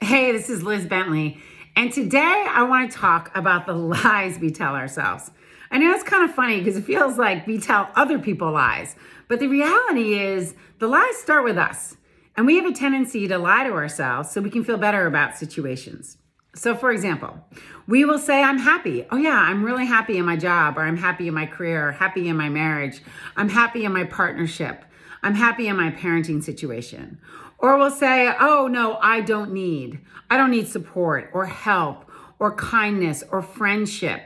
Hey, this is Liz Bentley, and today I want to talk about the lies we tell ourselves. I know it's kind of funny because it feels like we tell other people lies, but the reality is the lies start with us, and we have a tendency to lie to ourselves so we can feel better about situations. So for example, we will say, I'm happy. Oh yeah, I'm really happy in my job, or I'm happy in my career, or happy in my marriage. I'm happy in my partnership. I'm happy in my parenting situation. Or we'll say, oh no, I don't need support or help or kindness or friendship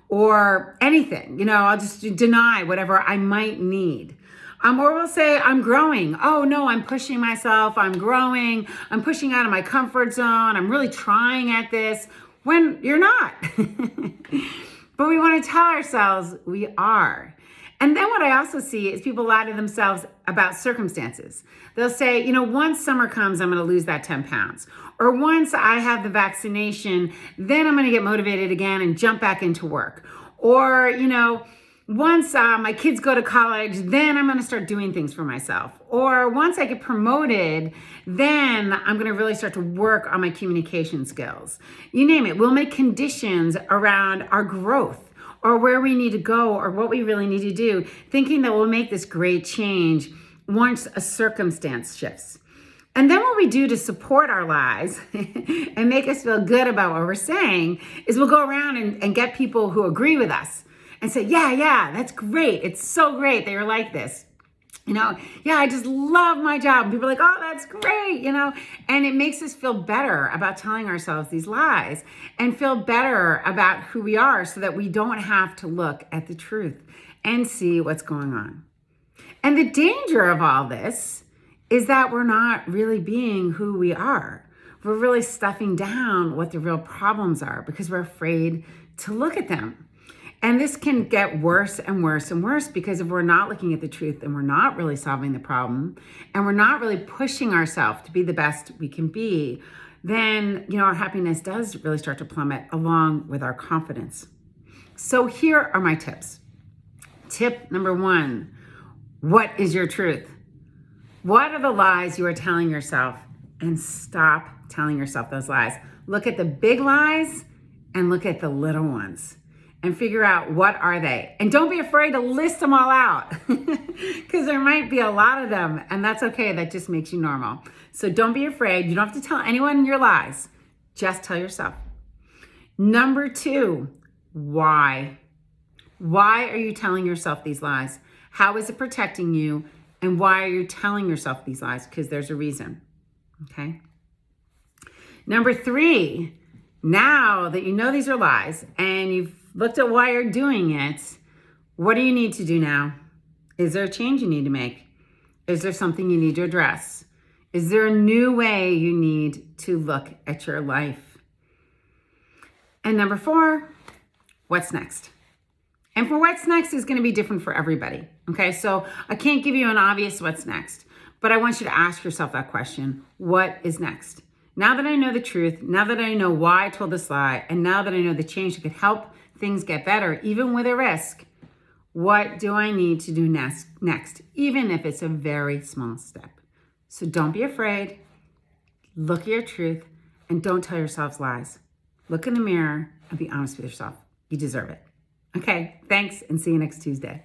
or anything. I'll just deny whatever I might need. Or we'll say, I'm growing. Oh no, I'm pushing myself. I'm growing. I'm pushing out of my comfort zone. I'm really trying at this when you're not. But we want to tell ourselves we are. And then what I also see is people lie to themselves about circumstances. They'll say, once summer comes, I'm going to lose that 10 pounds. Or once I have the vaccination, then I'm going to get motivated again and jump back into work. Or, once my kids go to college, then I'm going to start doing things for myself. Or once I get promoted, then I'm going to really start to work on my communication skills. You name it. We'll make conditions around our growth, or where we need to go, or what we really need to do, thinking that we'll make this great change once a circumstance shifts. And then what we do to support our lies and make us feel good about what we're saying is we'll go around and get people who agree with us and say, yeah, that's great. It's so great that you're like this. I just love my job. And people are like, oh, that's great, and it makes us feel better about telling ourselves these lies and feel better about who we are so that we don't have to look at the truth and see what's going on. And the danger of all this is that we're not really being who we are. We're really stuffing down what the real problems are because we're afraid to look at them. And this can get worse and worse and worse because if we're not looking at the truth and we're not really solving the problem and we're not really pushing ourselves to be the best we can be, then, our happiness does really start to plummet along with our confidence. So here are my tips. Tip number 1, what is your truth? What are the lies you are telling yourself? And stop telling yourself those lies. Look at the big lies and look at the little ones. And figure out what are they. And don't be afraid to list them all out because there might be a lot of them and that's okay. That just makes you normal. So don't be afraid. You don't have to tell anyone your lies. Just tell yourself. Number 2, why? Why are you telling yourself these lies? How is it protecting you? And why are you telling yourself these lies? Because there's a reason. Okay. Number 3, now that you know these are lies and you've looked at why you're doing it, what do you need to do now? Is there a change you need to make? Is there something you need to address? Is there a new way you need to look at your life? And number 4, what's next? And for what's next is going to be different for everybody. Okay, so I can't give you an obvious what's next, but I want you to ask yourself that question. What is next? Now that I know the truth, now that I know why I told this lie, and now that I know the change that could help things get better, even with a risk, what do I need to do next, even if it's a very small step? So don't be afraid. Look at your truth and don't tell yourselves lies. Look in the mirror and be honest with yourself. You deserve it. Okay, thanks and see you next Tuesday.